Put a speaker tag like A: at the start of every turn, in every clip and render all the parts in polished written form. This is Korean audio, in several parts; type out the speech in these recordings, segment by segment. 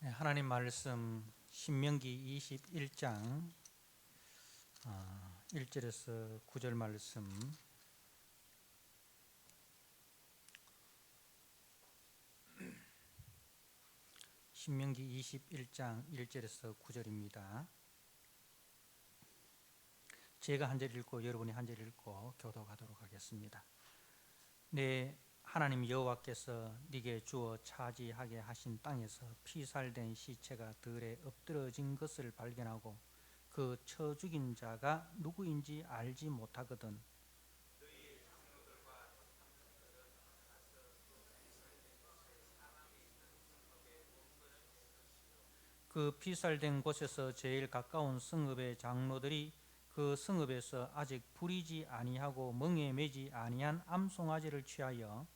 A: 네, 하나님 말씀 신명기 21장 1절에서 9절 말씀. 신명기 21장 1절에서 9절입니다. 제가 한 절 읽고 여러분이 한 절 읽고 교독하도록 하겠습니다. 내 하나님 여호와께서 네게 주어 차지하게 하신 땅에서 피살된 시체가 들에 엎드러진 것을 발견하고 그 쳐 죽인 자가 누구인지 알지 못하거든. 그 피살된 곳에서 제일 가까운 성읍의 장로들이 그 성읍에서 아직 부리지 아니하고 멍에 매지 아니한 암송아지를 취하여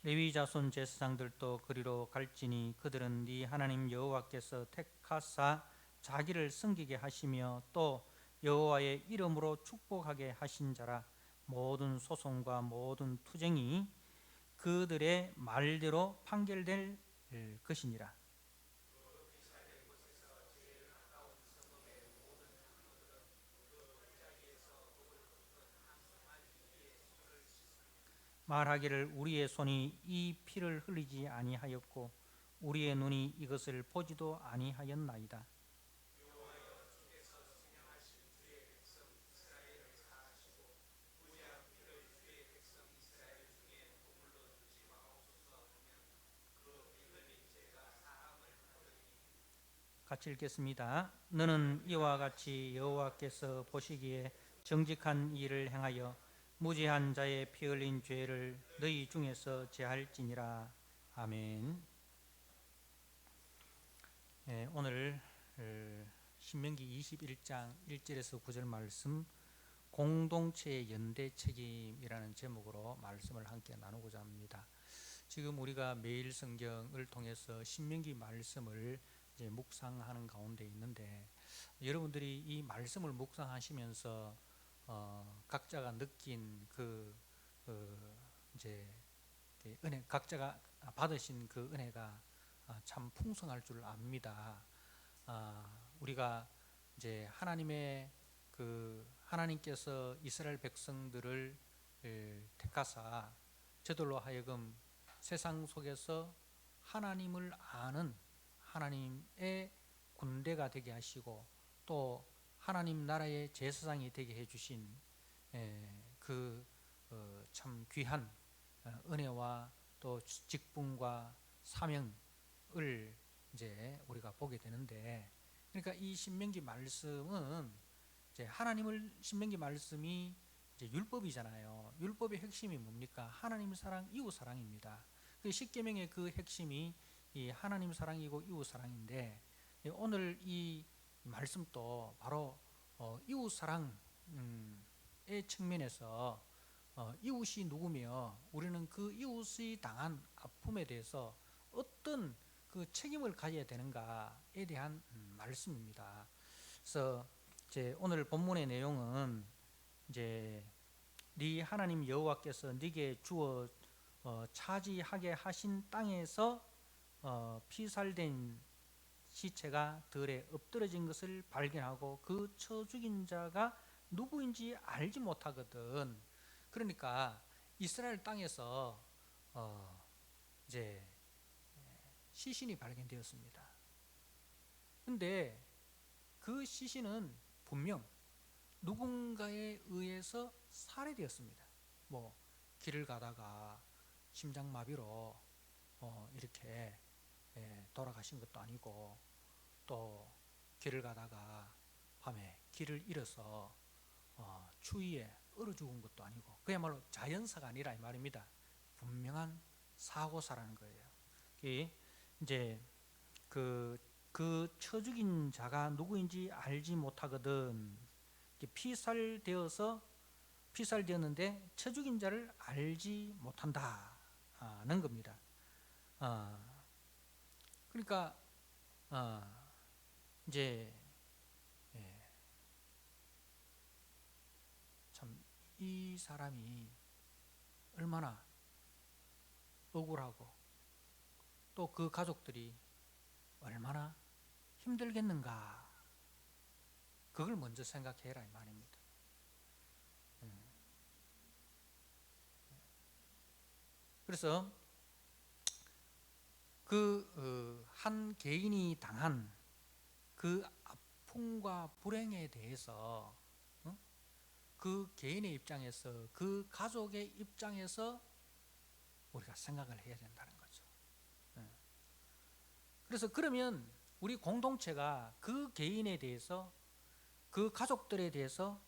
A: 레위 자손 제사장들도 그리로 갈지니 그들은 네 하나님 여호와께서 택하사 자기를 섬기게 하시며 또 여호와의 이름으로 축복하게 하신 자라. 모든 소송과 모든 투쟁이 그들의 말대로 판결될 것이니라. 말하기를 우리의 손이 이 피를 흘리지 아니하였고 우리의 눈이 이것을 보지도 아니하였나이다. 같이 읽겠습니다. 너는 이와 같이 여호와께서 보시기에 정직한 일을 행하여 무죄한 자의 피 흘린 죄를 너희 중에서 제할지니라. 아멘. 오늘 신명기 21장 1절에서 9절 말씀, 공동체의 연대 책임이라는 제목으로 말씀을 함께 나누고자 합니다. 지금 우리가 매일 성경을 통해서 신명기 말씀을 이제 묵상하는 가운데 있는데, 여러분들이 이 말씀을 묵상하시면서 각자가 느낀 이제 은혜, 각자가 받으신 그 은혜가 참 풍성할 줄 압니다. 우리가 이제 하나님께서 이스라엘 백성들을 택하사 저들로 하여금 세상 속에서 하나님을 아는 하나님의 군대가 되게 하시고 또 하나님 나라의 제사장이 되게 해주신 그 참 귀한 은혜와 또 직분과 사명을 이제 우리가 보게 되는데, 그러니까 이 신명기 말씀은 이제 신명기 말씀이 이제 율법이잖아요. 율법의 핵심이 뭡니까? 하나님 사랑, 이웃 사랑입니다. 그 십계명의 그 핵심이 이 하나님 사랑이고 이웃 사랑인데, 오늘 이 말씀도 바로 이웃 사랑의 측면에서 이웃이 누구며 우리는 그 이웃이 당한 아픔에 대해서 어떤 그 책임을 가져야 되는가에 대한 말씀입니다. 그래서 이제 오늘 본문의 내용은 이제 네 하나님 여호와께서 네게 주어 차지하게 하신 땅에서 피살된 시체가 들에 엎드러진 것을 발견하고 그 쳐 죽인 자가 누구인지 알지 못하거든. 그러니까 이스라엘 땅에서 이제 시신이 발견되었습니다. 근데 그 시신은 분명 누군가에 의해서 살해되었습니다. 뭐 길을 가다가 심장마비로 이렇게 돌아가신 것도 아니고, 또 길을 가다가 밤에 길을 잃어서 추위에 얼어 죽은 것도 아니고, 그야말로 자연사가 아니라 이 말입니다. 분명한 사고사라는 거예요. 이제 그 쳐 죽인 자가 누구인지 알지 못하거든. 피살되었는데 쳐 죽인 자를 알지 못한다는 겁니다. 그러니까 이제 이 사람이 얼마나 억울하고 또 그 가족들이 얼마나 힘들겠는가, 그걸 먼저 생각해라 이 말입니다. 그래서 그 한 개인이 당한 그 아픔과 불행에 대해서 그 개인의 입장에서, 그 가족의 입장에서 우리가 생각을 해야 된다는 거죠. 그래서 그러면 우리 공동체가 그 개인에 대해서, 그 가족들에 대해서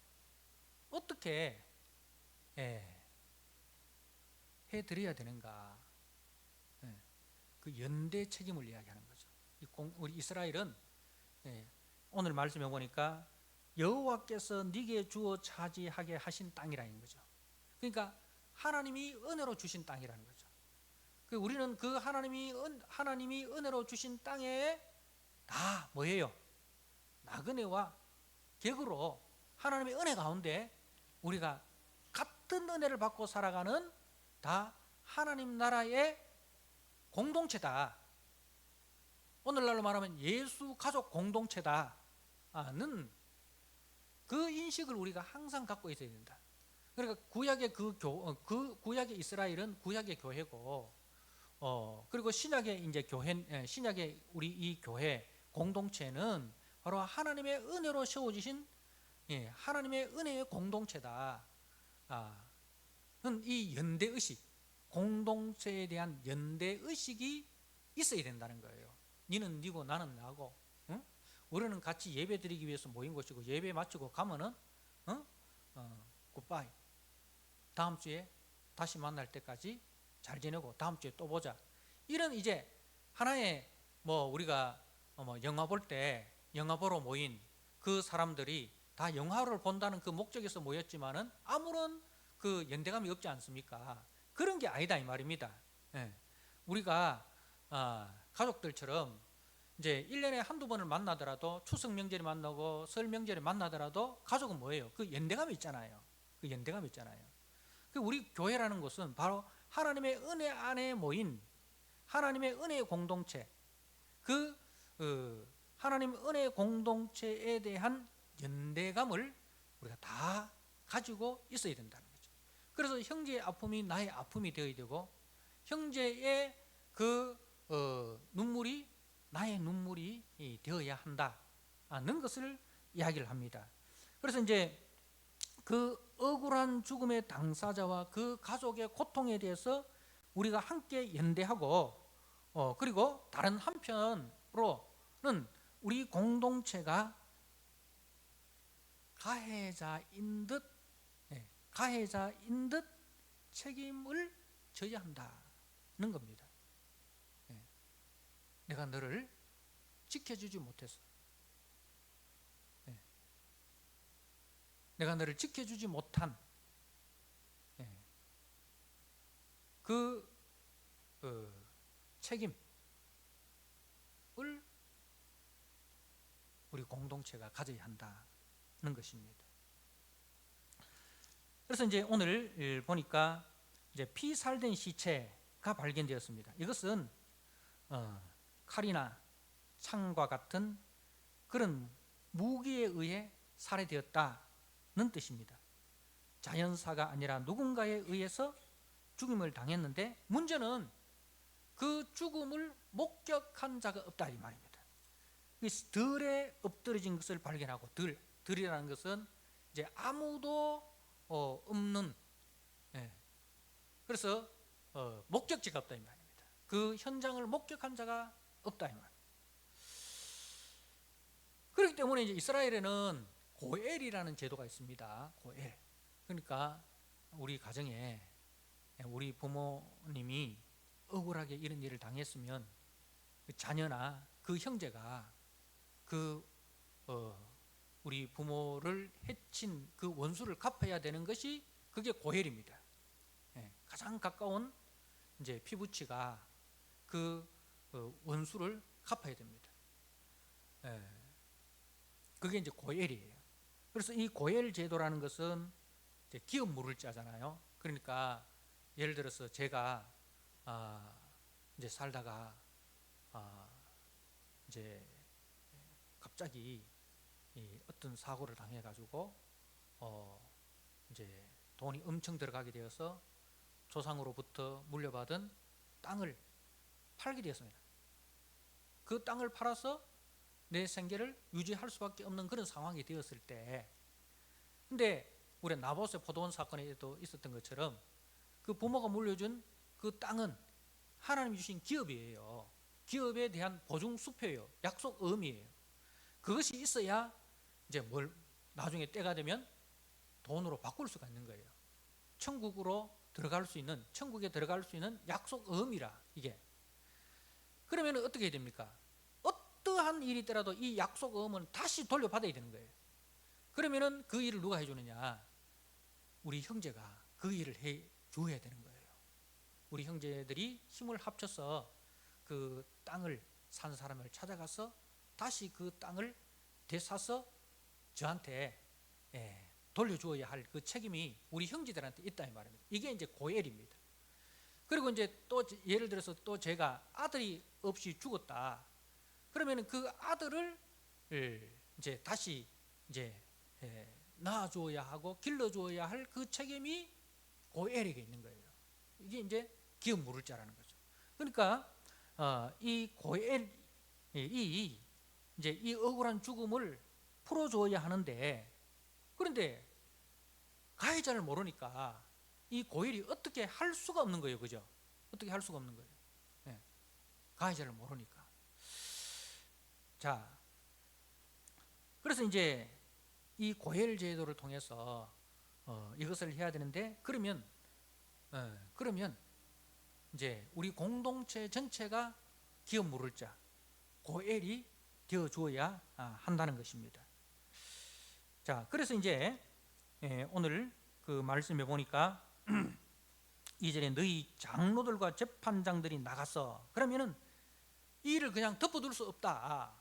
A: 어떻게 해드려야 되는가, 그 연대 책임을 이야기하는 거죠. 우리 이스라엘은 오늘 말씀해 보니까 여호와께서 네게 주어 차지하게 하신 땅이라는 거죠. 그러니까 하나님이 은혜로 주신 땅이라는 거죠. 우리는 그 하나님이 은혜로 주신 땅에 다 뭐예요? 나그네와 객으로 하나님의 은혜 가운데 우리가 같은 은혜를 받고 살아가는 다 하나님 나라의 공동체다. 오늘날로 말하면 예수 가족 공동체다는 그 인식을 우리가 항상 갖고 있어야 된다. 그러니까 구약의 구약의 이스라엘은 구약의 교회고, 그리고 신약의 이제 신약의 우리 이 교회 공동체는 바로 하나님의 은혜로 세워지신 하나님의 은혜의 공동체다. 이 연대 의식, 공동체에 대한 연대 의식이 있어야 된다는 거예요. 니는 니고 나는 나고, 우리는 같이 예배 드리기 위해서 모인 것이고, 예배 마치고 가면은 굿바이, 다음 주에 다시 만날 때까지 잘 지내고 다음 주에 또 보자. 이런 이제 하나의 우리가 영화 볼 때 영화 보러 모인 그 사람들이 다 영화를 본다는 그 목적에서 모였지만은 아무런 그 연대감이 없지 않습니까? 그런 게 아니다 이 말입니다. 우리가 가족들처럼 이제 1년에 한두 번을 만나더라도, 추석 명절에 만나고 설 명절에 만나더라도 가족은 뭐예요? 그 연대감이 있잖아요. 그 연대감이 있잖아요. 우리 교회라는 것은 바로 하나님의 은혜 안에 모인 하나님의 은혜의 공동체, 하나님 은혜의 공동체에 대한 연대감을 우리가 다 가지고 있어야 된다는 거죠. 그래서 형제의 아픔이 나의 아픔이 되어야 되고, 형제의 그 눈물이 나의 눈물이 되어야 한다는 것을 이야기를 합니다. 그래서 이제 그 억울한 죽음의 당사자와 그 가족의 고통에 대해서 우리가 함께 연대하고, 그리고 다른 한편으로는 우리 공동체가 가해자인 듯 책임을 져야 한다는 겁니다. 내가 너를 지켜주지 못해서, 내가 너를 지켜주지 못한 그 책임을 우리 공동체가 가져야 한다는 것입니다. 그래서 이제 오늘 보니까 이제 피살된 시체가 발견되었습니다. 이것은 칼이나 창과 같은 그런 무기에 의해 살해되었다는 뜻입니다. 자연사가 아니라 누군가에 의해서 죽임을 당했는데, 문제는 그 죽음을 목격한 자가 없다 이 말입니다. 들에 엎드러진 것을 발견하고, 들이라는 것은 이제 아무도 없는, 그래서 목격지가 없다 이 말입니다. 그 현장을 목격한 자가 없다 이 말. 그렇기 때문에 이제 이스라엘에는 고엘이라는 제도가 있습니다. 고엘. 그러니까 우리 가정에 우리 부모님이 억울하게 이런 일을 당했으면 그 자녀나 그 형제가 우리 부모를 해친 그 원수를 갚아야 되는 것이, 그게 고엘입니다. 가장 가까운 이제 피부치가 그 원수를 갚아야 됩니다. 그게 이제 고엘이에요. 그래서 이 고엘 제도라는 것은 이제 기업 물을 자잖아요. 그러니까 예를 들어서 제가 이제 살다가 이제 갑자기 어떤 사고를 당해가지고 이제 돈이 엄청 들어가게 되어서 조상으로부터 물려받은 땅을 팔게 되었습니다. 그 땅을 팔아서 내 생계를 유지할 수밖에 없는 그런 상황이 되었을 때, 근데 우리 나봇의 포도원 사건에도 있었던 것처럼 그 부모가 물려준 그 땅은 하나님이 주신 기업이에요. 기업에 대한 보증 수표예요. 약속 의미예요. 그것이 있어야 이제 뭘 나중에 때가 되면 돈으로 바꿀 수가 있는 거예요. 천국으로 들어갈 수 있는, 천국에 들어갈 수 있는 약속 의미라 이게. 그러면 어떻게 해야 됩니까? 어떠한 일이 있더라도 이 약속 의무는 다시 돌려받아야 되는 거예요. 그러면은 그 일을 누가 해주느냐? 우리 형제가 그 일을 해 줘야 되는 거예요. 우리 형제들이 힘을 합쳐서 그 땅을 산 사람을 찾아가서 다시 그 땅을 되사서 저한테 돌려주어야 할 그 책임이 우리 형제들한테 있다 이 말입니다. 이게 이제 고엘입니다. 그리고 이제 또 예를 들어서 또 제가 아들이 없이 죽었다. 그러면 그 아들을 이제 다시 이제 낳아주어야 하고 길러주어야 할 그 책임이 고엘에게 있는 거예요. 이게 이제 기업 물을 자라는 거죠. 그러니까 이 고엘이 이제 이 억울한 죽음을 풀어줘야 하는데, 그런데 가해자를 모르니까 이 고엘이 어떻게 할 수가 없는 거예요, 그죠? 어떻게 할 수가 없는 거예요. 네. 가해자를 모르니까. 자, 그래서 이제 이 고엘 제도를 통해서 이것을 해야 되는데, 그러면 이제 우리 공동체 전체가 기업 물을 자 고엘이 되어 주어야 한다는 것입니다. 자, 그래서 이제 오늘 그 말씀에 보니까 2절에 너희 장로들과 재판장들이 나가서, 그러면은 이 일을 그냥 덮어둘 수 없다.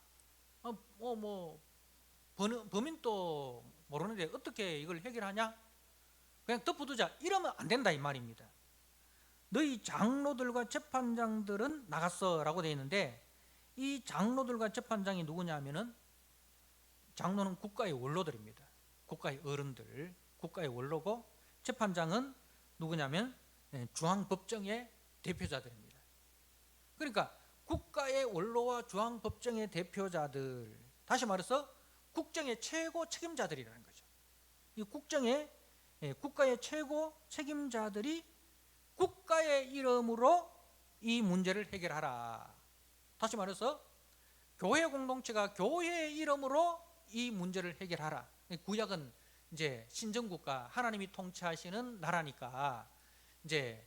A: 범인도 모르는데 어떻게 이걸 해결하냐? 그냥 덮어두자, 이러면 안 된다 이 말입니다. 너희 장로들과 재판장들은 나갔어 라고 되어 있는데, 이 장로들과 재판장이 누구냐 하면은, 장로는 국가의 원로들입니다. 국가의 어른들, 국가의 원로고, 재판장은 누구냐면 중앙법정의 대표자들입니다. 그러니까 국가의 원로와 중앙법정의 대표자들, 다시 말해서 국정의 최고 책임자들이라는 거죠. 이 국가의 최고 책임자들이 국가의 이름으로 이 문제를 해결하라. 다시 말해서 교회 공동체가 교회의 이름으로 이 문제를 해결하라. 구약은 이제 신정국가, 하나님이 통치하시는 나라니까 이제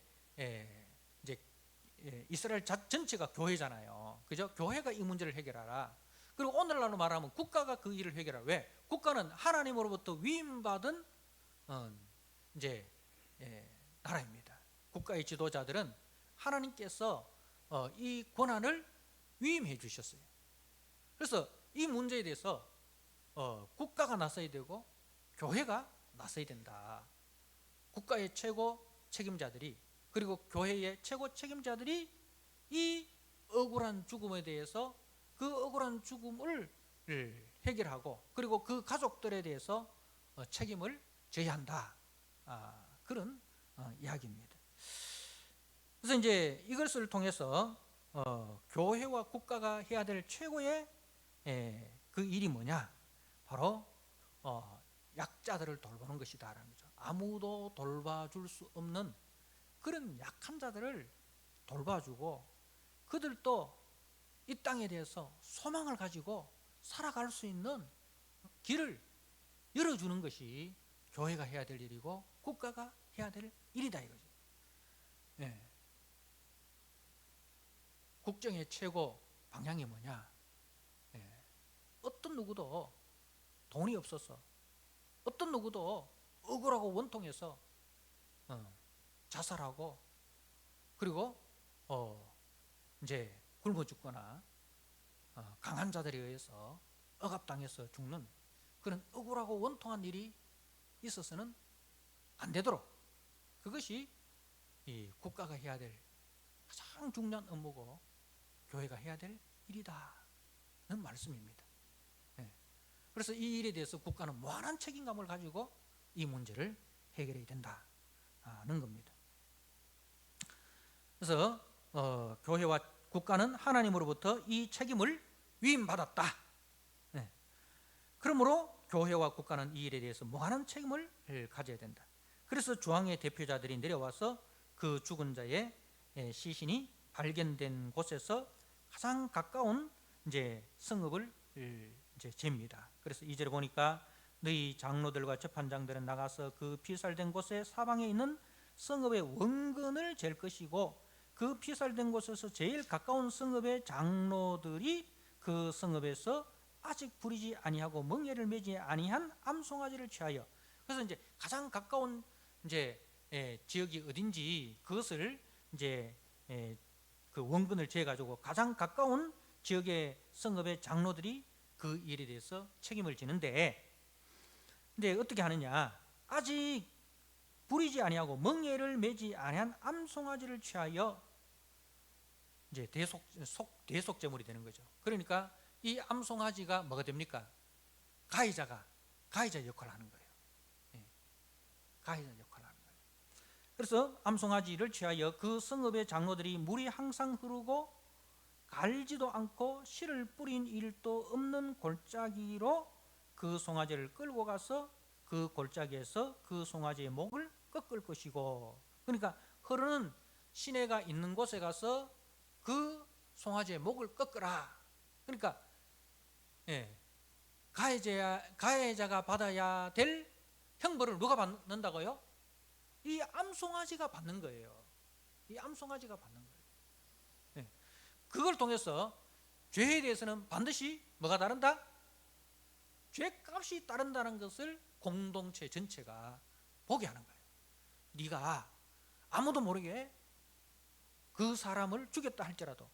A: 이스라엘 전체가 교회잖아요. 그죠? 교회가 이 문제를 해결하라. 그리고 오늘날로 말하면 국가가 그 일을 해결하라. 왜? 국가는 하나님으로부터 위임받은 이제 나라입니다. 국가의 지도자들은 하나님께서 이 권한을 위임해 주셨어요. 그래서 이 문제에 대해서 국가가 나서야 되고 교회가 나서야 된다. 국가의 최고 책임자들이, 그리고 교회의 최고 책임자들이 이 억울한 죽음에 대해서 그 억울한 죽음을 해결하고, 그리고 그 가족들에 대해서 책임을 져야 한다. 그런 이야기입니다. 그래서 이제 이것을 통해서 교회와 국가가 해야 될 최고의 그 일이 뭐냐? 바로 약자들을 돌보는 것이다라는 거죠. 아무도 돌봐줄 수 없는 그런 약한 자들을 돌봐주고, 그들도 이 땅에 대해서 소망을 가지고 살아갈 수 있는 길을 열어주는 것이 교회가 해야 될 일이고 국가가 해야 될 일이다 이거죠. 국정의 최고 방향이 뭐냐? 어떤 누구도 돈이 없어서, 어떤 누구도 억울하고 원통해서 자살하고, 그리고 이제 굶어 죽거나 강한 자들에 의해서 억압당해서 죽는 그런 억울하고 원통한 일이 있어서는 안 되도록, 그것이 이 국가가 해야 될 가장 중요한 업무고 교회가 해야 될 일이다는 말씀입니다. 그래서 이 일에 대해서 국가는 무한한 책임감을 가지고 이 문제를 해결해야 된다는 겁니다. 그래서 교회와 국가는 하나님으로부터 이 책임을 위임받았다. 그러므로 교회와 국가는 이 일에 대해서 무한한 책임을 가져야 된다. 그래서 조항의 대표자들이 내려와서 그 죽은 자의 시신이 발견된 곳에서 가장 가까운 이제 성읍을 이제 잽니다. 그래서 2절에 보니까 너희 장로들과 재판장들은 나가서 그 피살된 곳에 사방에 있는 성읍의 원근을 잴 것이고 그 피살된 곳에서 제일 가까운 성읍의 장로들이 그 성읍에서 아직 부리지 아니하고 멍에를 매지 아니한 암송아지를 취하여, 그래서 이제 가장 가까운 이제 지역이 어딘지 그것을 이제 그 원근을 재 가지고 가장 가까운 지역의 성읍의 장로들이 그 일에 대해서 책임을 지는데, 근데 어떻게 하느냐? 아직 부리지 아니하고 멍에를 매지 아니한 암송아지를 취하여 이제 대속제물이 되는 거죠. 그러니까 이 암송아지가 뭐가 됩니까? 가해자 역할을 하는 거예요. 가해자 역할을 하는 거예요. 그래서 암송아지를 취하여 그 성읍의 장로들이 물이 항상 흐르고 갈지도 않고 씨를 뿌린 일도 없는 골짜기로 그 송아지를 끌고 가서 그 골짜기에서 그 송아지의 목을 꺾을 것이고, 그러니까 흐르는 시내가 있는 곳에 가서 그 송아지의 목을 꺾으라. 그러니까 가해자가 받아야 될 형벌을 누가 받는다고요? 이 암송아지가 받는 거예요. 이 암송아지가 받는 거예요. 그걸 통해서 죄에 대해서는 반드시 뭐가 다른다? 죄값이 따른다는 것을 공동체 전체가 보게 하는 거예요. 네가 아무도 모르게 그 사람을 죽였다 할지라도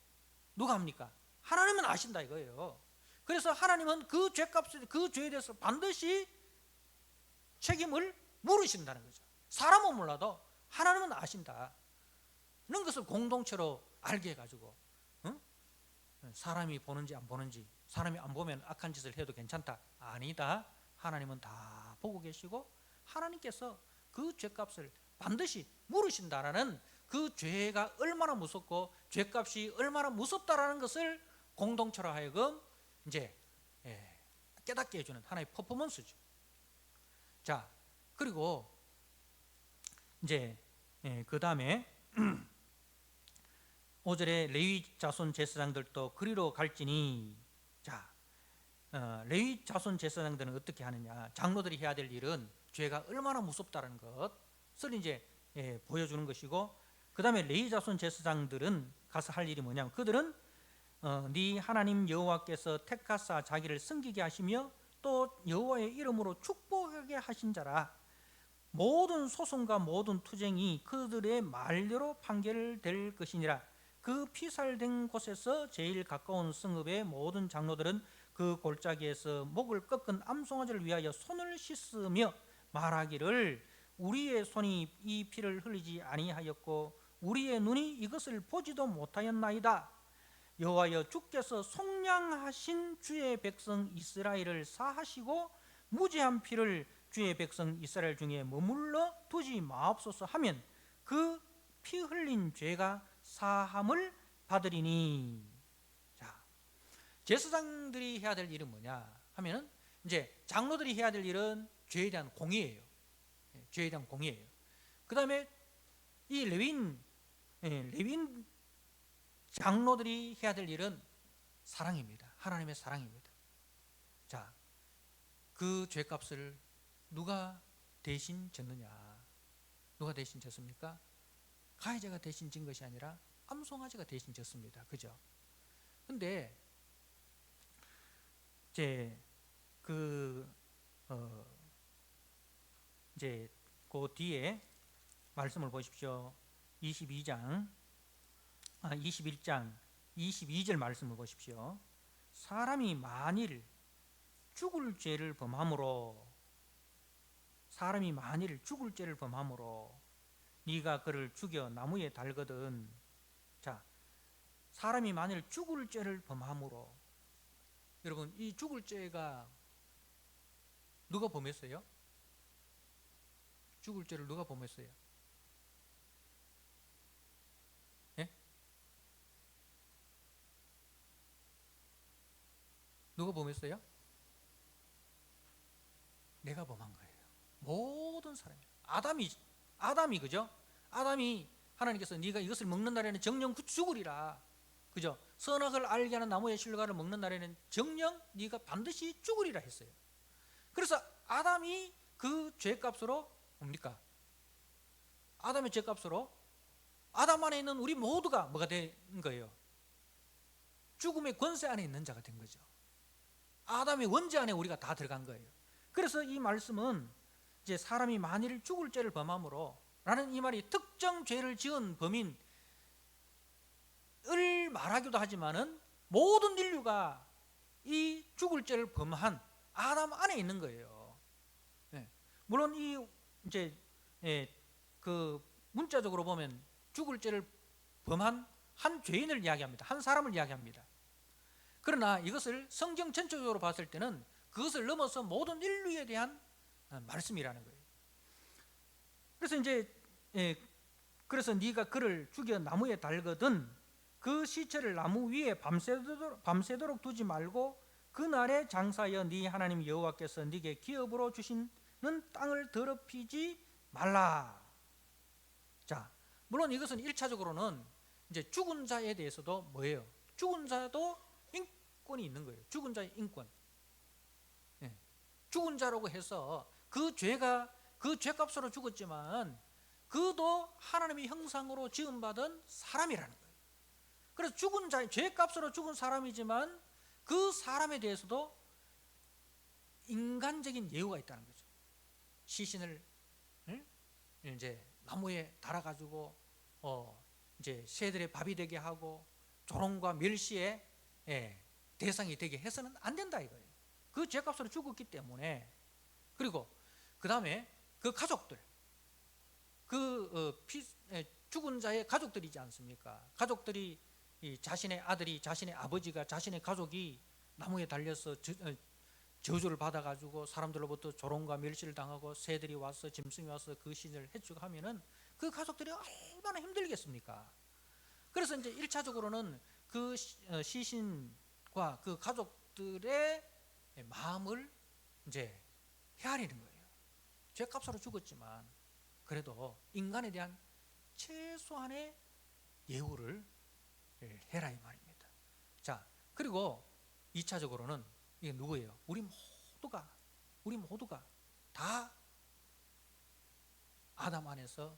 A: 누가 합니까? 하나님은 아신다 이거예요. 그래서 하나님은 그 죄값을, 그 죄에 대해서 반드시 책임을 물으신다는 거죠. 사람은 몰라도 하나님은 아신다. 이런 것을 공동체로 알게 해가지고 사람이 보는지 안 보는지, 사람이 안 보면 악한 짓을 해도 괜찮다. 아니다. 하나님은 다 보고 계시고 하나님께서 그 죄값을 반드시 물으신다라는, 그 죄가 얼마나 무섭고 죄값이 얼마나 무섭다라는 것을 공동체로 하여금 이제 깨닫게 해주는 하나의 퍼포먼스죠. 자, 그리고 이제 그 다음에 5절에 레위 자손 제사장들도 그리로 갈지니, 자, 레위 자손 제사장들은 어떻게 하느냐? 장로들이 해야 될 일은 죄가 얼마나 무섭다는 것을 이제 보여주는 것이고, 그 다음에 레위 자손 제사장들은 가서 할 일이 뭐냐면, 그들은 네 하나님 여호와께서 택하사 자기를 섬기게 하시며 또 여호와의 이름으로 축복하게 하신 자라. 모든 소송과 모든 투쟁이 그들의 말대로 판결될 것이니라. 그 피살된 곳에서 제일 가까운 성읍의 모든 장로들은 그 골짜기에서 목을 꺾은 암송아지를 위하여 손을 씻으며 말하기를 우리의 손이 이 피를 흘리지 아니하였고 우리의 눈이 이것을 보지도 못하였나이다. 여호와여 주께서 속량하신 주의 백성 이스라엘을 사하시고 무죄한 피를 주의 백성 이스라엘 중에 머물러 두지 마옵소서 하면 그 피 흘린 죄가 사함을 받으리니. 자, 제사장들이 해야 될 일은 뭐냐 하면은, 이제 장로들이 해야 될 일은 죄에 대한 공의예요. 죄에 대한 공의예요. 그 다음에 이 레위인 장로들이 해야 될 일은 사랑입니다. 하나님의 사랑입니다. 자, 그 죄값을 누가 대신 졌느냐? 누가 대신 졌습니까? 가해자가 대신 진 것이 아니라 암송아지가 대신 졌습니다. 그죠? 근데 이제 이제 그 뒤에 말씀을 보십시오. 21장 22절 말씀을 보십시오. 사람이 만일 죽을 죄를 범함으로 사람이 만일 죽을 죄를 범함으로 네가 그를 죽여 나무에 달거든. 자, 사람이 만일 죽을 죄를 범함으로, 여러분 이 죽을 죄가 누가 범했어요? 죽을 죄를 누가 범했어요? 예? 누가 범했어요? 내가 범한 거예요. 모든 사람이. 아담이 그죠? 아담이 하나님께서 네가 이것을 먹는 날에는 정령 죽으리라. 그죠? 선악을 알게 하는 나무의 실과를 먹는 날에는 정령 네가 반드시 죽으리라 했어요. 그래서 아담이 그 죄값으로 뭡니까? 아담의 죄값으로 아담 안에 있는 우리 모두가 뭐가 된 거예요? 죽음의 권세 안에 있는 자가 된 거죠. 아담의 원죄 안에 우리가 다 들어간 거예요. 그래서 이 말씀은 이제 사람이 만일 죽을 죄를 범함으로 라는 이 말이 특정 죄를 지은 범인을 말하기도 하지만은 모든 인류가 이 죽을 죄를 범한 아담 안에 있는 거예요. 네. 물론 이 이제 그 문자적으로 보면 죽을 죄를 범한 한 죄인을 이야기합니다. 한 사람을 이야기합니다. 그러나 이것을 성경 전체적으로 봤을 때는 그것을 넘어서 모든 인류에 대한 말씀이라는 거예요. 그래서 이제 그래서 네가 그를 죽여 나무에 달거든 그 시체를 나무 위에 밤새도록 두지 말고 그날에 장사하여 네 하나님 여호와께서 네게 기업으로 주시는 땅을 더럽히지 말라. 자, 물론 이것은 1차적으로는 이제 죽은 자에 대해서도 뭐예요? 죽은 자도 인권이 있는 거예요. 죽은 자의 인권. 죽은 자라고 해서 그 죄값으로 죽었지만 그도 하나님의 형상으로 지음받은 사람이라는 거예요. 그래서 죽은 자의 죄값으로 죽은 사람이지만 그 사람에 대해서도 인간적인 예우가 있다는 거죠. 시신을 이제 나무에 달아가지고 이제 새들의 밥이 되게 하고 조롱과 멸시의 대상이 되게 해서는 안 된다 이거예요. 그 죄값으로 죽었기 때문에. 그리고 그 다음에 그 가족들, 죽은 자의 가족들이지 않습니까? 가족들이 자신의 아들이, 자신의 아버지가, 자신의 가족이 나무에 달려서 저주를 받아가지고 사람들로부터 조롱과 멸시를 당하고 새들이 와서 짐승이 와서 그 신을 해치고 하면은 그 가족들이 얼마나 힘들겠습니까? 그래서 이제 1차적으로는 그 시신과 그 가족들의 마음을 이제 헤아리는 거예요. 죄값으로 죽었지만 그래도 인간에 대한 최소한의 예우를 해라 이 말입니다. 자, 그리고 2차적으로는 이게 누구예요? 우리 모두가 다 아담 안에서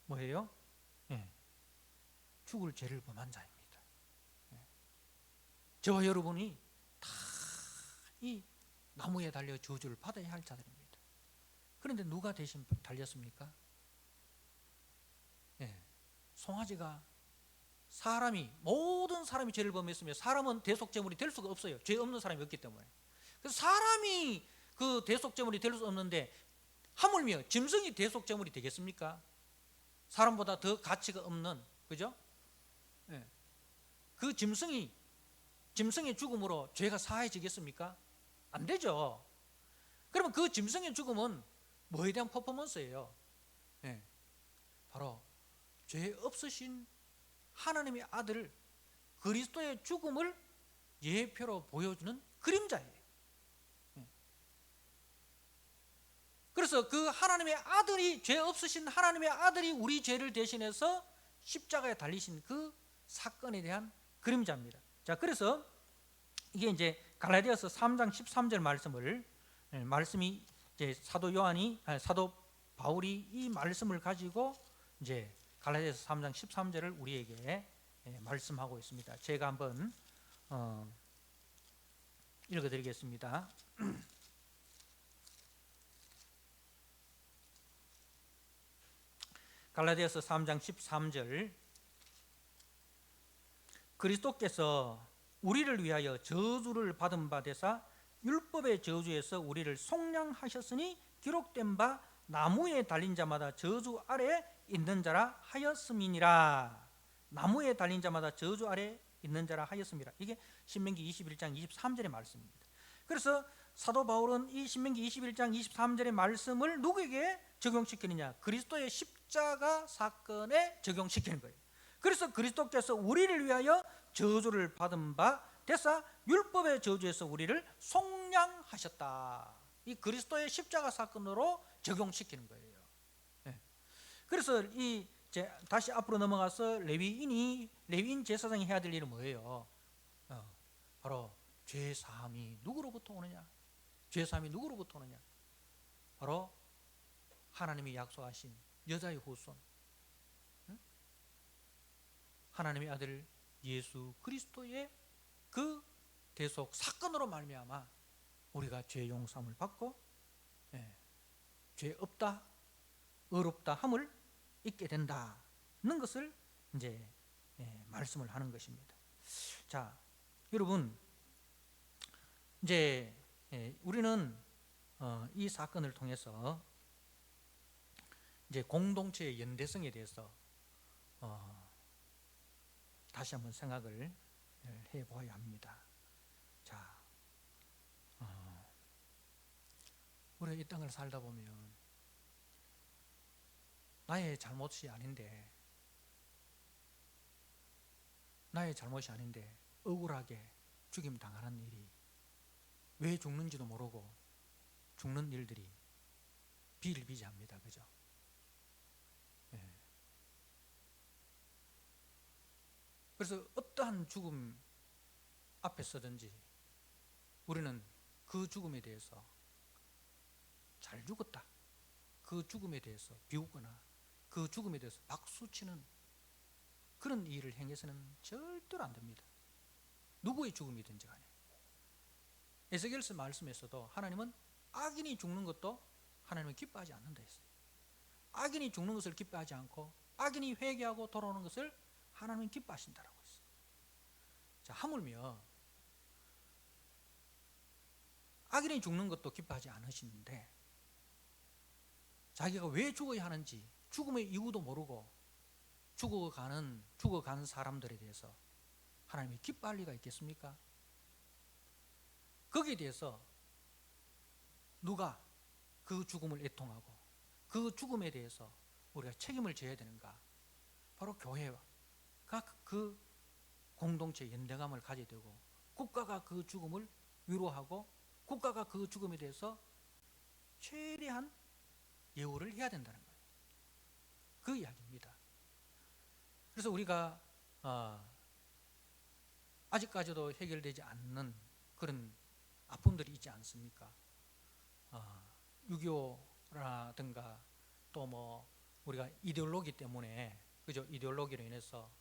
A: 뭐예요? 죽을 죄를 범한 자입니다. 저와 여러분이 다 이 나무에 달려 저주를 받아야 할 자들입니다. 그런데 누가 대신 달렸습니까? 송아지가 모든 사람이 죄를 범했으며 사람은 대속제물이 될 수가 없어요. 죄 없는 사람이 없기 때문에. 그래서 사람이 그 대속제물이 될 수 없는데 하물며 짐승이 대속제물이 되겠습니까? 사람보다 더 가치가 없는, 그죠? 그 짐승의 죽음으로 죄가 사해지겠습니까? 안 되죠. 그러면 그 짐승의 죽음은 뭐에 대한 퍼포먼스예요? 바로 죄 없으신 하나님의 아들 그리스도의 죽음을 예표로 보여주는 그림자예요. 그래서 그 하나님의 아들이, 죄 없으신 하나님의 아들이 우리 죄를 대신해서 십자가에 달리신 그 사건에 대한 그림자입니다. 자, 그래서 이게 이제 갈라디아서 3장 13절 말씀이 이제 사도 바울이 이 말씀을 가지고 이제 갈라디아서 3장 13절을 우리에게 말씀하고 있습니다. 제가 한번 읽어드리겠습니다. 갈라디아서 3장 13절 그리스도께서 우리를 위하여 저주를 받은 바 되사 율법의 저주에서 우리를 속량하셨으니 기록된 바 나무에 달린 자마다 저주 아래 있는 자라 하였음이니라. 나무에 달린 자마다 저주 아래 있는 자라 하였음이라. 이게 신명기 21장 23절의 말씀입니다. 그래서 사도 바울은 이 신명기 21장 23절의 말씀을 누구에게 적용시키느냐? 그리스도의 십자가 사건에 적용시키는 거예요. 그래서 그리스도께서 우리를 위하여 저주를 받은 바 되사 율법의 저주에서 우리를 속량하셨다. 이 그리스도의 십자가 사건으로 적용시키는 거예요. 그래서 다시 앞으로 넘어가서 레위인 제사장이 해야 될 일은 뭐예요? 바로 죄 사함이 누구로부터 오느냐? 죄 사함이 누구로부터 오느냐? 바로 하나님이 약속하신 여자의 후손, 하나님의 아들 예수 그리스도의 그 대속 사건으로 말미암아 우리가 죄 용서함을 받고 죄 없다, 의롭다 함을 잊게 된다는 것을 이제 말씀을 하는 것입니다. 자, 여러분, 이제 우리는 이 사건을 통해서 이제 공동체의 연대성에 대해서 다시 한번 생각을 해보아야 합니다. 자, 우리가 이 땅을 살다 보면 나의 잘못이 아닌데 억울하게 죽임 당하는 일이, 왜 죽는지도 모르고 죽는 일들이 비일비재합니다. 그죠? 그래서 어떠한 죽음 앞에 서든지 우리는 그 죽음에 대해서 잘 죽었다, 그 죽음에 대해서 비웃거나 그 죽음에 대해서 박수치는 그런 일을 행해서는 절대로 안 됩니다. 누구의 죽음이든지 간에. 에스겔서 말씀에서도 하나님은 악인이 죽는 것도 하나님은 기뻐하지 않는다 했어요. 악인이 죽는 것을 기뻐하지 않고 악인이 회개하고 돌아오는 것을 하나님은 기뻐하신다라고 했어요. 자, 하물며 악인이 죽는 것도 기뻐하지 않으시는데 자기가 왜 죽어야 하는지 죽음의 이유도 모르고 죽어가는 사람들에 대해서 하나님이 기뻐할 리가 있겠습니까? 거기에 대해서 누가 그 죽음을 애통하고 그 죽음에 대해서 우리가 책임을 져야 되는가? 바로 교회가 그 공동체 연대감을 가져야 되고, 국가가 그 죽음을 위로하고 국가가 그 죽음에 대해서 최대한 예우를 해야 된다는 거예요. 그 이야기입니다. 그래서 우리가 아직까지도 해결되지 않는 그런 아픔들이 있지 않습니까? 6.25라든가 또 뭐 우리가 이데올로기 때문에, 그죠? 이데올로기로 인해서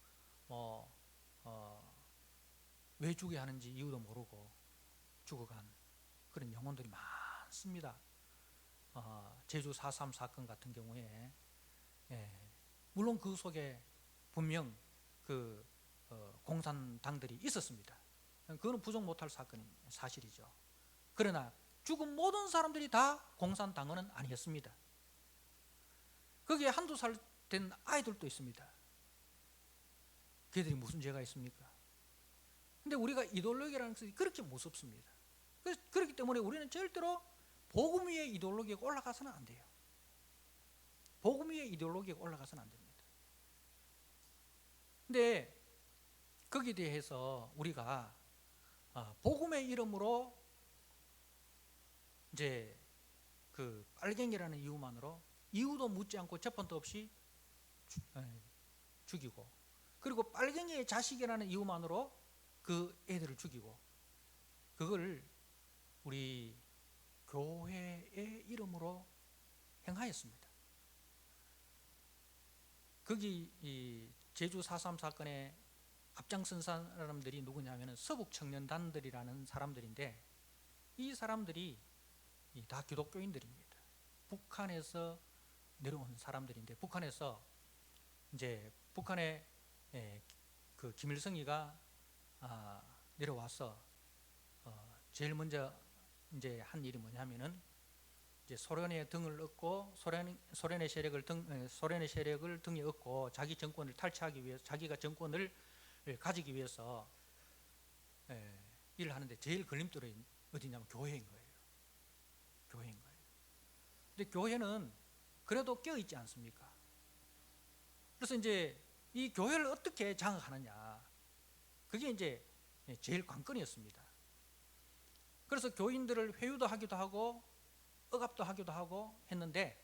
A: 왜 죽어야 하는지 이유도 모르고 죽어간 그런 영혼들이 많습니다. 제주 4.3 사건 같은 경우에 물론 그 속에 분명 그 공산당들이 있었습니다. 그거는 부정 못할 사건인 사실이죠. 그러나 죽은 모든 사람들이 다 공산당원은 아니었습니다. 거기에 한두 살 된 아이들도 있습니다. 걔들이 무슨 죄가 있습니까? 근데 우리가 이데올로기라는 것이 그렇게 무섭습니다. 그렇기 때문에 우리는 절대로 복음 위의 이데올로기가 올라가서는 안 돼요. 복음 위의 이데올로기가 올라가서는 안 됩니다. 근데 거기에 대해서 우리가 복음의 이름으로 이제 그 빨갱이라는 이유만으로 이유도 묻지 않고 재판도 없이 죽이고, 그리고 빨갱이의 자식이라는 이유만으로 그 애들을 죽이고, 그걸 우리 교회의 이름으로 행하였습니다. 거기 이 제주 4.3 사건에 앞장선 사람들이 누구냐면 서북청년단들이라는 사람들인데, 이 사람들이 다 기독교인들입니다. 북한에서 내려온 사람들인데, 북한에서 이제 북한에 그 김일성이가 내려와서 제일 먼저 이제 한 일이 뭐냐면은 이제 소련의 등을 얻고 소련의 세력을 등에 얻고 자기 정권을 탈취하기 위해서, 자기가 정권을 가지기 위해서 일을 하는데 제일 걸림돌이 어디냐면 교회인 거예요. 교회인 거예요. 근데 교회는 그래도 껴 있지 않습니까? 그래서 이제 이 교회를 어떻게 장악하느냐, 그게 이제 제일 관건이었습니다. 그래서 교인들을 회유도 하기도 하고 억압도 하기도 하고 했는데,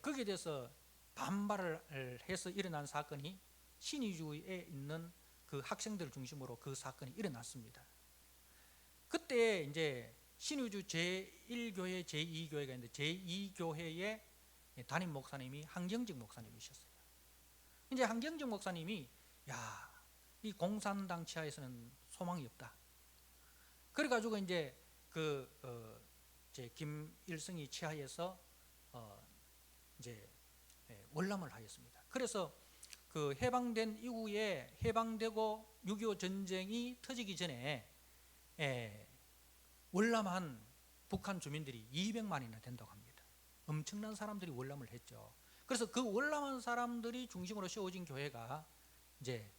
A: 거기에 대해서 반발을 해서 일어난 사건이 신의주에 있는 그 학생들을 중심으로 그 사건이 일어났습니다. 그때 이제 신의주 제1교회, 제2교회가 있는데 제2교회의 담임 목사님이 한경직 목사님이셨어요. 이제 한경직 목사님이 이 공산당 치하에서는 소망이 없다. 그래가지고 이제 김일성이 치하에서 이제 월남을 하였습니다. 그래서 그 해방된 이후에, 해방되고 6.25 전쟁이 터지기 전에 월남한 북한 주민들이 200만이나 된다고 합니다. 엄청난 사람들이 월남을 했죠. 그래서 그 월남한 사람들이 중심으로 세워진 교회가 이제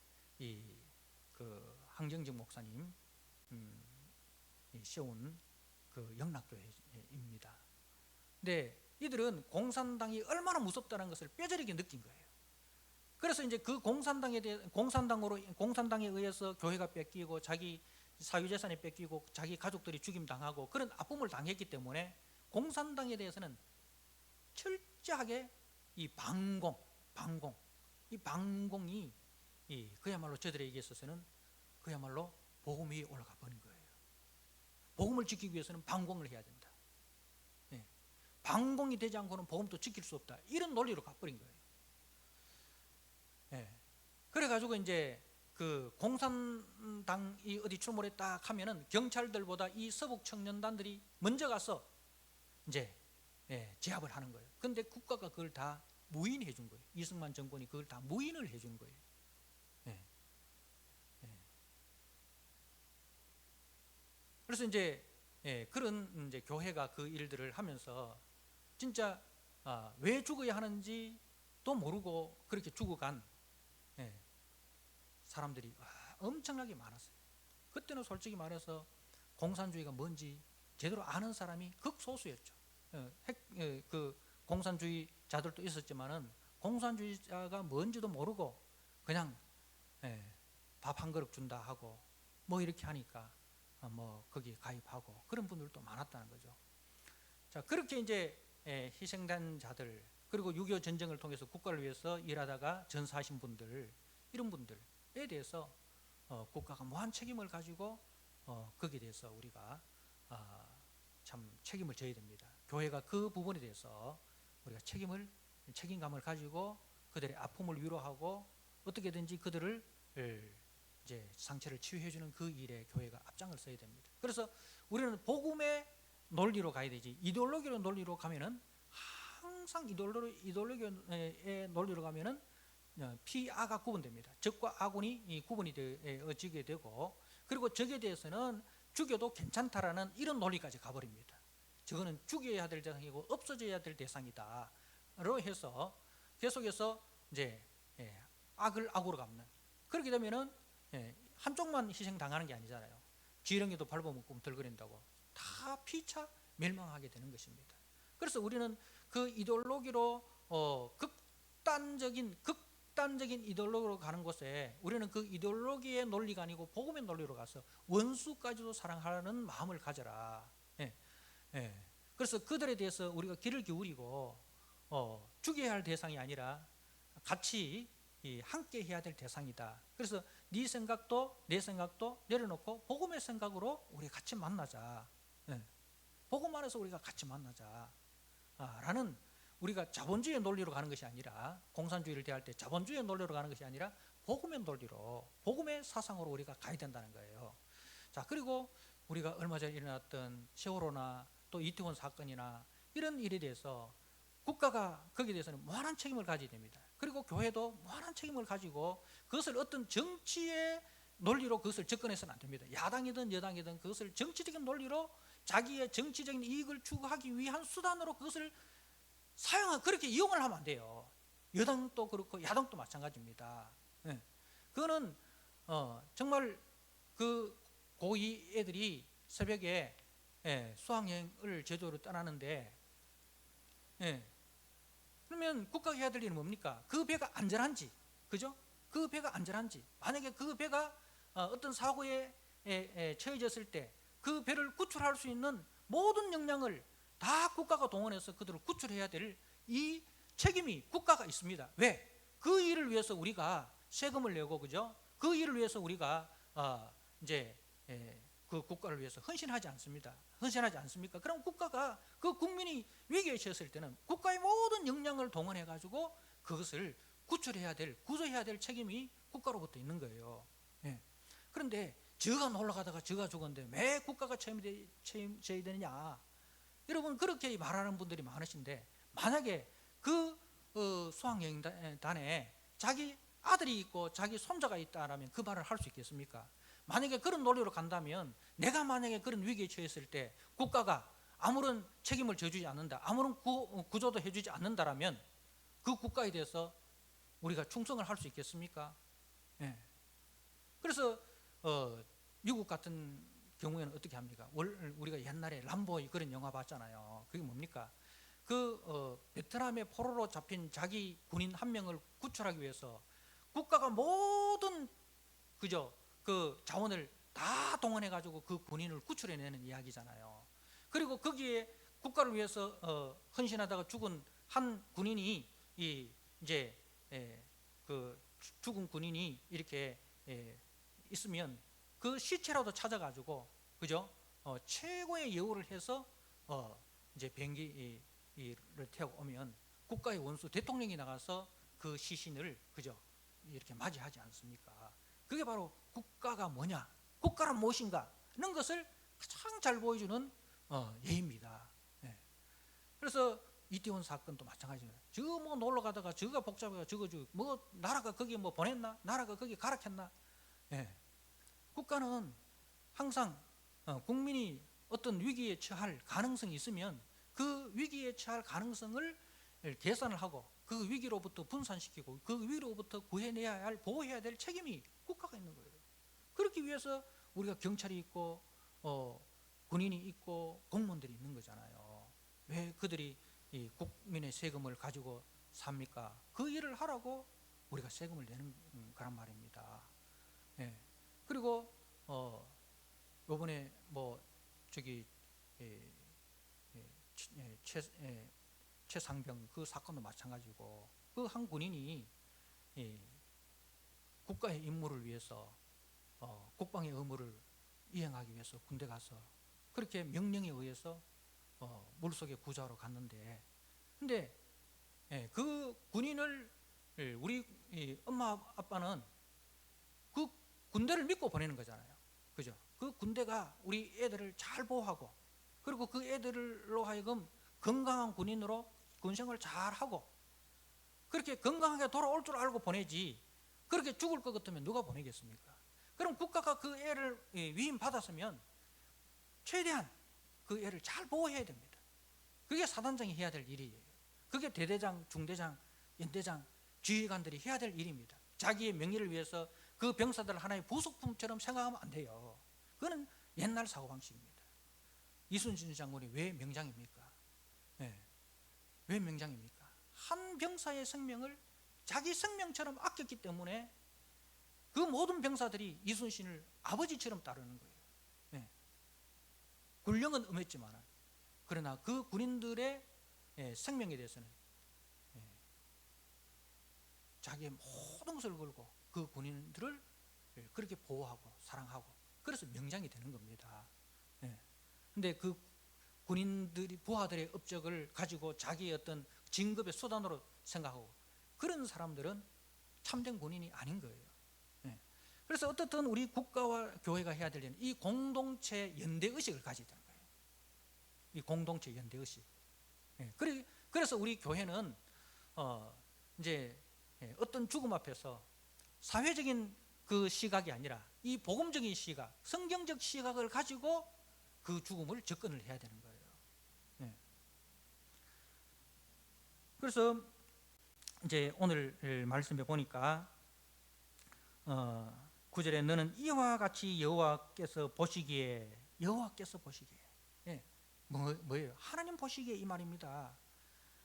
A: 그 한경직 목사님 세운 그 영락교회입니다. 근데 이들은 공산당이 얼마나 무섭다는 것을 뼈저리게 느낀 거예요. 그래서 이제 그 공산당에 의해서 교회가 뺏기고 자기 사유재산이 뺏기고 자기 가족들이 죽임당하고 그런 아픔을 당했기 때문에 공산당에 대해서는 철저하게 이 방공이 그야말로 저들에게 있어서는 그야말로 복음 위에 올라가 버린 거예요. 복음을 지키기 위해서는 방공을 해야 된다. 방공이 되지 않고는 복음도 지킬 수 없다. 이런 논리로 가버린 거예요. 그래가지고 이제 그 공산당이 어디 출몰했다 하면은 경찰들보다 이 서북 청년단들이 먼저 가서 이제 제압을 하는 거예요. 근데 국가가 그걸 다 무인해 준 거예요. 이승만 정권이 그걸 다 무인을 해 준 거예요. 그래서 이제 그런 이제 교회가 그 일들을 하면서 진짜 왜 죽어야 하는지도 모르고 그렇게 죽어간 사람들이 엄청나게 많았어요. 그때는 솔직히 말해서 공산주의가 뭔지 제대로 아는 사람이 극소수였죠. 그 공산주의자들도 있었지만은 공산주의자가 뭔지도 모르고 그냥 밥 한 그릇 준다 하고 뭐 이렇게 하니까 뭐 거기에 가입하고 그런 분들도 많았다는 거죠. 자, 그렇게 이제 희생된 자들, 그리고 6.25 전쟁을 통해서 국가를 위해서 일하다가 전사하신 분들, 이런 분들에 대해서 국가가 무한 책임을 가지고 거기에 대해서 우리가 참 책임을 져야 됩니다. 교회가 그 부분에 대해서 우리가 책임감을 가지고 그들의 아픔을 위로하고 어떻게든지 그들을 이제 상처를 치유해주는 그 일에 교회가 앞장을 서야 됩니다. 그래서 우리는 복음의 논리로 가야 되지, 이데올로기의 논리로 가면은 항상 이데올로기의 논리로 가면은 피아가 구분됩니다. 적과 아군이 구분이 되어지게 되고, 그리고 적에 대해서는 죽여도 괜찮다라는 이런 논리까지 가버립니다. 저거는 죽여야 될 대상이고 없어져야 될 대상이다로 해서 계속해서 이제 악을 악으로 갚는, 그렇게 되면은 한쪽만 희생당하는 게 아니잖아요. 지렁이도 밟아먹고 덜거린다고 다 피차 멸망하게 되는 것입니다. 그래서 우리는 그 이데올로기로 극단적인 이데올로기로 가는 곳에 우리는 그 이데올로기의 논리가 아니고 복음의 논리로 가서 원수까지도 사랑하는 마음을 가져라. 그래서 그들에 대해서 우리가 귀를 기울이고 죽여야 할 대상이 아니라 같이 함께 해야 될 대상이다. 그래서 네 생각도 내 생각도 내려놓고 복음의 생각으로 우리 같이 만나자. 복음 안에서 우리가 같이 만나자. 라는, 우리가 자본주의의 논리로 가는 것이 아니라, 공산주의를 대할 때 자본주의의 논리로 가는 것이 아니라 복음의 논리로, 복음의 사상으로 우리가 가야 된다는 거예요. 자, 그리고 우리가 얼마 전에 일어났던 세월호나 또 이태원 사건이나 이런 일에 대해서 국가가 거기에 대해서는 무한한 책임을 가져야 됩니다. 그리고 교회도 무한한 책임을 가지고 그것을 어떤 정치의 논리로 그것을 접근해서는 안 됩니다. 야당이든 여당이든 그것을 정치적인 논리로 자기의 정치적인 이익을 추구하기 위한 수단으로 그것을 그렇게 이용을 하면 안 돼요. 여당도 그렇고 야당도 마찬가지입니다. 예. 그거는 정말 그 고2 애들이 새벽에 수학여행을 제주도로 떠나는데, 그러면 국가가 해야 될 일은 뭡니까? 그 배가 안전한지, 그죠? 그 배가 안전한지, 만약에 그 배가 어떤 사고에 처해졌을 때 그 배를 구출할 수 있는 모든 역량을 다 국가가 동원해서 그들을 구출해야 될 이 책임이 국가가 있습니다. 왜? 그 일을 위해서 우리가 세금을 내고, 그죠? 그 일을 위해서 우리가 이제 그 국가를 위해서 헌신하지 않습니다. 헌신하지 않습니까? 그럼 국가가 그 국민이 위기에 처했을 때는 국가의 모든 역량을 동원해 가지고 그것을 구출해야 될, 구조해야 될 책임이 국가로부터 있는 거예요. 그런데 저가 놀러 가다가 저가 죽었는데 왜 국가가 책임져야 되느냐? 여러분, 그렇게 말하는 분들이 많으신데, 만약에 그 수학여행단에 자기 아들이 있고 자기 손자가 있다라면 그 말을 할 수 있겠습니까? 만약에 그런 논리로 간다면, 내가 만약에 그런 위기에 처했을 때 국가가 아무런 책임을 져주지 않는다, 아무런 구조도 해주지 않는다라면 그 국가에 대해서 우리가 충성을 할 수 있겠습니까? 그래서 미국 같은 경우에는 어떻게 합니까? 우리가 옛날에 람보 그런 영화 봤잖아요. 그게 뭡니까? 베트남의 포로로 잡힌 자기 군인 한 명을 구출하기 위해서 국가가 모든 그 자원을 다 동원해 가지고 그 군인을 구출해내는 이야기잖아요. 그리고 거기에 국가를 위해서 헌신하다가 죽은 한 군인이 이제 그 죽은 군인이 이렇게 있으면 그 시체라도 찾아가지고, 그죠? 최고의 예우를 해서 이제 비행기를 태우고 오면 국가의 원수 대통령이 나가서 그 시신을, 그죠? 이렇게 맞이하지 않습니까? 그게 바로 국가가 뭐냐, 국가란 무엇인가 하는 것을 가장 잘 보여주는 예입니다. 그래서 이태원 사건도 마찬가지입니다. 저 뭐 놀러 가다가 저가 복잡해가 저거 뭐 나라가 거기 뭐 보냈나, 나라가 거기 가락했나? 국가는 항상 국민이 어떤 위기에 처할 가능성이 있으면 그 위기에 처할 가능성을 계산을 하고 그 위기로부터 분산시키고 그 위기로부터 구해내야 할, 보호해야 될 책임이 국가가 있는 거예요. 그렇기 위해서 우리가 경찰이 있고 군인이 있고 공무원들이 있는 거잖아요. 왜 그들이 이 국민의 세금을 가지고 삽니까? 그 일을 하라고 우리가 세금을 내는 거란 말입니다. 그리고 요번에 뭐 저기 최상병 그 사건도 마찬가지고, 그 한 군인이 국가의 임무를 위해서 국방의 의무를 이행하기 위해서 군대 가서 그렇게 명령에 의해서 물속에 구조하러 갔는데, 근데 그 군인을 우리 엄마 아빠는 그 군대를 믿고 보내는 거잖아요. 그죠? 그 군대가 우리 애들을 잘 보호하고, 그리고 그 애들로 하여금 건강한 군인으로 군생활을 잘 하고, 그렇게 건강하게 돌아올 줄 알고 보내지, 그렇게 죽을 것 같으면 누가 보내겠습니까? 그럼 국가가 그 애를 위임 받았으면 최대한 그 애를 잘 보호해야 됩니다. 그게 사단장이 해야 될 일이에요. 그게 대대장, 중대장, 연대장, 지휘관들이 해야 될 일입니다. 자기의 명예를 위해서 그 병사들 하나의 부속품처럼 생각하면 안 돼요. 그거는 옛날 사고방식입니다. 이순신 장군이 왜 명장입니까? 왜 명장입니까? 한 병사의 생명을 자기 생명처럼 아꼈기 때문에 그 모든 병사들이 이순신을 아버지처럼 따르는 거예요. 군령은 엄했지만, 그러나 그 군인들의 생명에 대해서는 자기의 모든 것을 걸고 그 군인들을 그렇게 보호하고 사랑하고, 그래서 명장이 되는 겁니다. 근데 그 군인들이 부하들의 업적을 가지고 자기의 어떤 진급의 수단으로 생각하고, 그런 사람들은 참된 군인이 아닌 거예요. 그래서 어떻든 우리 국가와 교회가 해야 될 일은 이 공동체 연대의식을 가져야 되는 거예요. 이 공동체 연대의식. 그래서 우리 교회는 이제 어떤 죽음 앞에서 사회적인 그 시각이 아니라 이 복음적인 시각, 성경적 시각을 가지고 그 죽음을 접근을 해야 되는 거예요. 예. 그래서 이제 오늘 말씀해 보니까 9절에 너는 이와 같이 여호와께서 보시기에 예. 뭐예요? 하나님 보시기에 이 말입니다.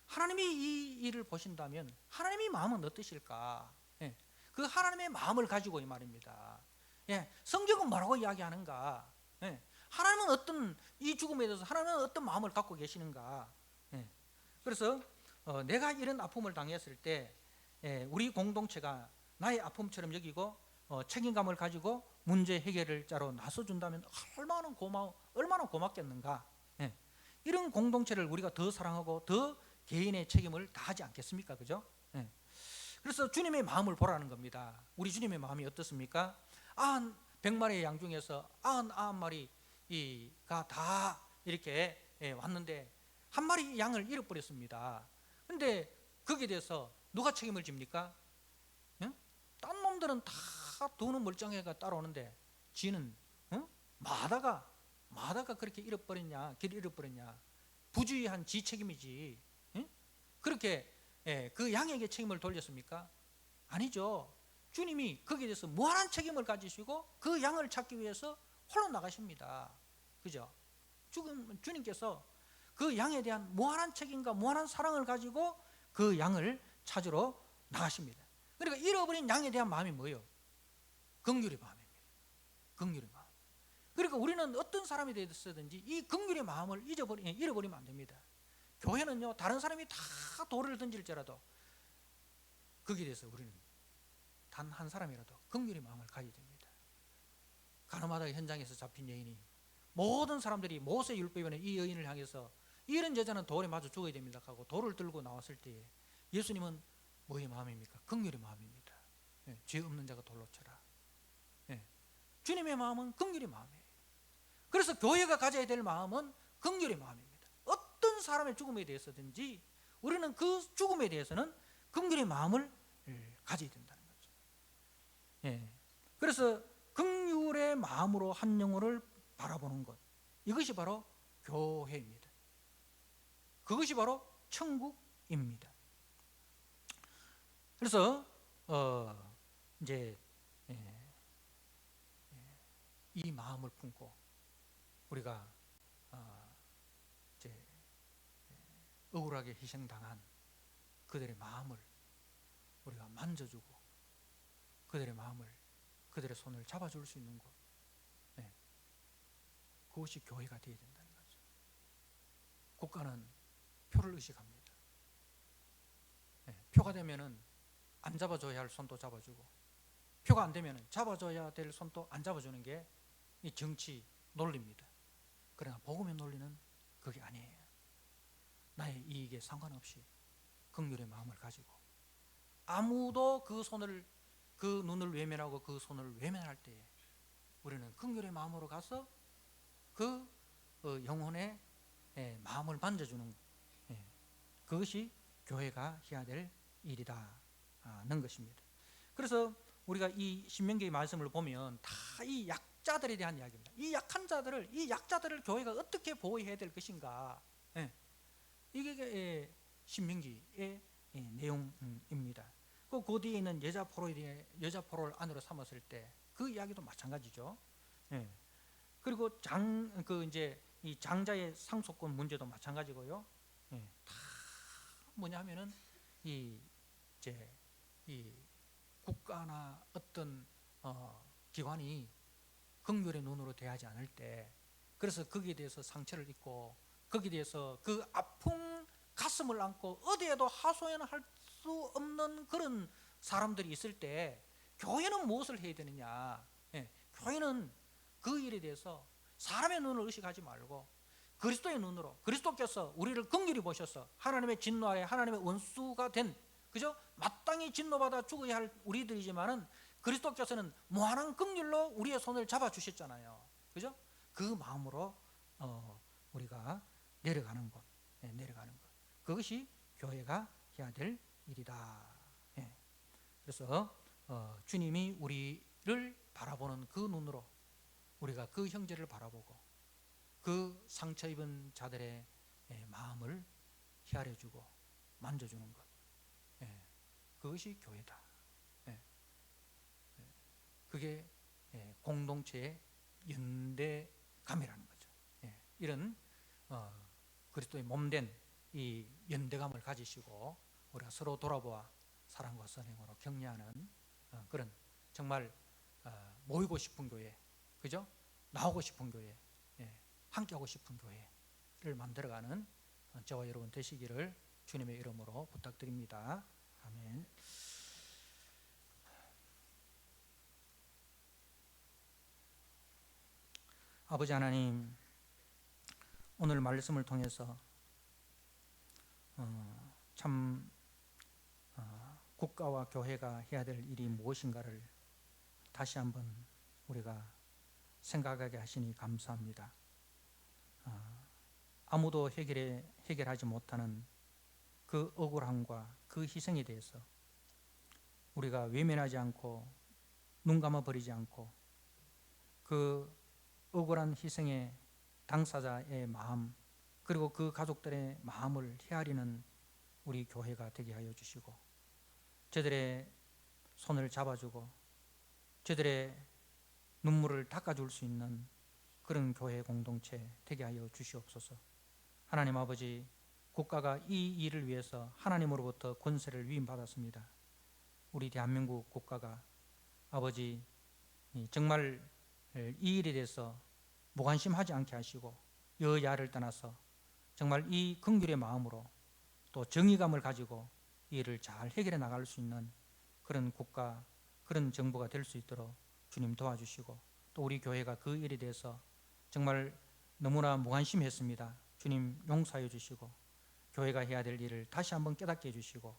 A: 하나님이 이 일을 보신다면 하나님의 마음은 어떠실까? 예. 그 하나님의 마음을 가지고 이 말입니다. 예. 성경은 뭐라고 이야기하는가? 예. 하나님은 어떤 이 죽음에 대해서 하나님은 어떤 마음을 갖고 계시는가? 예. 그래서 내가 이런 아픔을 당했을 때 우리 공동체가 나의 아픔처럼 여기고 책임감을 가지고 문제 해결을 자로 나서준다면 얼마나 고맙겠는가. 예. 이런 공동체를 우리가 더 사랑하고 더 개인의 책임을 다하지 않겠습니까? 그죠? 예. 그래서 주님의 마음을 보라는 겁니다. 우리 주님의 마음이 어떻습니까? 100마리의 양 중에서 99마리가 다 이렇게 왔는데 한 마리 양을 잃어버렸습니다. 그런데 거기에 대해서 누가 책임을 집니까? 응? 딴 놈들은 다 도는 멀쩡해가 따라오는데 지는 마다가 그렇게 길 잃어버렸냐? 부주의한 지 책임이지. 응? 그렇게 그 양에게 책임을 돌렸습니까? 아니죠. 주님이 거기에 대해서 무한한 책임을 가지시고 그 양을 찾기 위해서 홀로 나가십니다. 그죠? 주님께서 그 양에 대한 무한한 책임과 무한한 사랑을 가지고 그 양을 찾으러 나가십니다. 그러니까 잃어버린 양에 대한 마음이 뭐예요? 긍휼의 마음입니다. 긍휼의 마음. 그러니까 우리는 어떤 사람이 되었든지 이 긍휼의 마음을 잃어버리면 안 됩니다. 교회는요, 다른 사람이 다 돌을 던질지라도 거기에 대해서 우리는 단 한 사람이라도 긍휼의 마음을 가져야 됩니다. 가늠하다가 현장에서 잡힌 여인이 모든 사람들이 모세 율법에 이 여인을 향해서 이런 여자는 돌에 맞아 죽어야 됩니다 하고 돌을 들고 나왔을 때에 예수님은 뭐의 마음입니까? 긍휼의 마음입니다. 예, 죄 없는 자가 돌로 쳐라. 예, 주님의 마음은 긍휼의 마음이에요. 그래서 교회가 가져야 될 마음은 긍휼의 마음입니다. 어떤 사람의 죽음에 대해서든지 우리는 그 죽음에 대해서는 긍휼의 마음을 가져야 된다는 거죠. 예, 그래서 긍휼의 마음으로 한 영혼을 바라보는 것, 이것이 바로 교회입니다. 그것이 바로 천국입니다. 그래서 이제 이 마음을 품고 우리가 이제 억울하게 희생당한 그들의 마음을 우리가 만져주고 그들의 마음을, 그들의 손을 잡아줄 수 있는 것, 그것이 교회가 되어야 된다는 거죠. 국가는 표를 의식합니다. 표가 되면은 안 잡아줘야 할 손도 잡아주고, 표가 안 되면은 잡아줘야 될 손도 안 잡아주는 게 이 정치 논리입니다. 그러나 복음의 논리는 그게 아니에요. 나의 이익에 상관없이 긍휼의 마음을 가지고 아무도 그 눈을 외면하고 그 손을 외면할 때에 우리는 긍휼의 마음으로 가서 그 영혼의 마음을 만져주는 그것이 교회가 해야 될 일이다는 것입니다. 그래서 우리가 이 신명기의 말씀을 보면 다 이 약자들에 대한 이야기입니다. 이 약자들을 교회가 어떻게 보호해야 될 것인가, 이게 신명기의 내용입니다. 그 뒤에 있는 여자 포로를 안으로 삼았을 때 그 이야기도 마찬가지죠. 그리고 이 장자의 상속권 문제도 마찬가지고요. 다 뭐냐면은 이 국가나 어떤 기관이 긍휼의 눈으로 대하지 않을 때, 그래서 거기에 대해서 상처를 입고 거기에 대해서 그 아픈 가슴을 안고 어디에도 하소연할 수 없는 그런 사람들이 있을 때 교회는 무엇을 해야 되느냐? 교회는 그 일에 대해서 사람의 눈을 의식하지 말고 그리스도의 눈으로, 그리스도께서 우리를 긍휼히 보셔서 하나님의 진노 아래 하나님의 원수가 된, 그죠? 마땅히 진노받아 죽어야 할 우리들이지만은 그리스도께서는 무한한 긍휼로 우리의 손을 잡아 주셨잖아요. 그죠? 그 마음으로 우리가 내려가는 것. 그것이 교회가 해야 될 일이다. 그래서 주님이 우리를 바라보는 그 눈으로 우리가 그 형제를 바라보고 그 상처 입은 자들의 마음을 헤아려주고 만져주는 것, 그것이 교회다. 그게 공동체의 연대감이라는 거죠. 이런 그리스도의 몸된 이 연대감을 가지시고 우리가 서로 돌아보아 사랑과 선행으로 격려하는 그런 정말 모이고 싶은 교회, 그죠? 나오고 싶은 교회, 함께하고 싶은 교회를 만들어가는 저와 여러분 되시기를 주님의 이름으로 부탁드립니다. 아멘. 아버지 하나님, 오늘 말씀을 통해서 참 국가와 교회가 해야 될 일이 무엇인가를 다시 한번 우리가 생각하게 하시니 감사합니다. 아무도 해결하지 못하는 그 억울함과 그 희생에 대해서 우리가 외면하지 않고 눈 감아버리지 않고 그 억울한 희생의 당사자의 마음, 그리고 그 가족들의 마음을 헤아리는 우리 교회가 되게 하여 주시고, 저들의 손을 잡아주고 저들의 눈물을 닦아줄 수 있는 그런 교회 공동체 되게 하여 주시옵소서. 하나님 아버지, 국가가 이 일을 위해서 하나님으로부터 권세를 위임받았습니다. 우리 대한민국 국가가 아버지 정말 이 일에 대해서 무관심하지 않게 하시고 여야를 떠나서 정말 이 긍휼의 마음으로 또 정의감을 가지고 이 일을 잘 해결해 나갈 수 있는 그런 국가, 그런 정부가 될 수 있도록 주님 도와주시고, 또 우리 교회가 그 일에 대해서 정말 너무나 무관심했습니다. 주님 용서해 주시고 교회가 해야 될 일을 다시 한번 깨닫게 해주시고,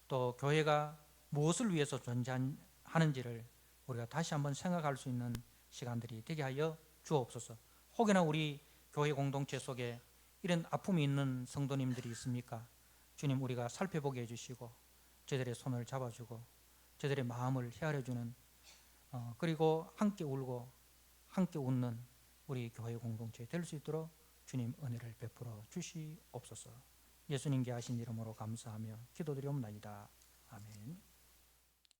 A: 또 교회가 무엇을 위해서 존재하는지를 우리가 다시 한번 생각할 수 있는 시간들이 되게 하여 주옵소서. 혹여나 우리 교회 공동체 속에 이런 아픔이 있는 성도님들이 있습니까? 주님, 우리가 살펴보게 해주시고 저들의 손을 잡아주고 저들의 마음을 헤아려주는 그리고 함께 울고 함께 웃는 우리 교회 공동체 될 수 있도록 주님 은혜를 베풀어 주시옵소서. 예수님께 하신 이름으로 감사하며 기도드리옵나이다. 아멘.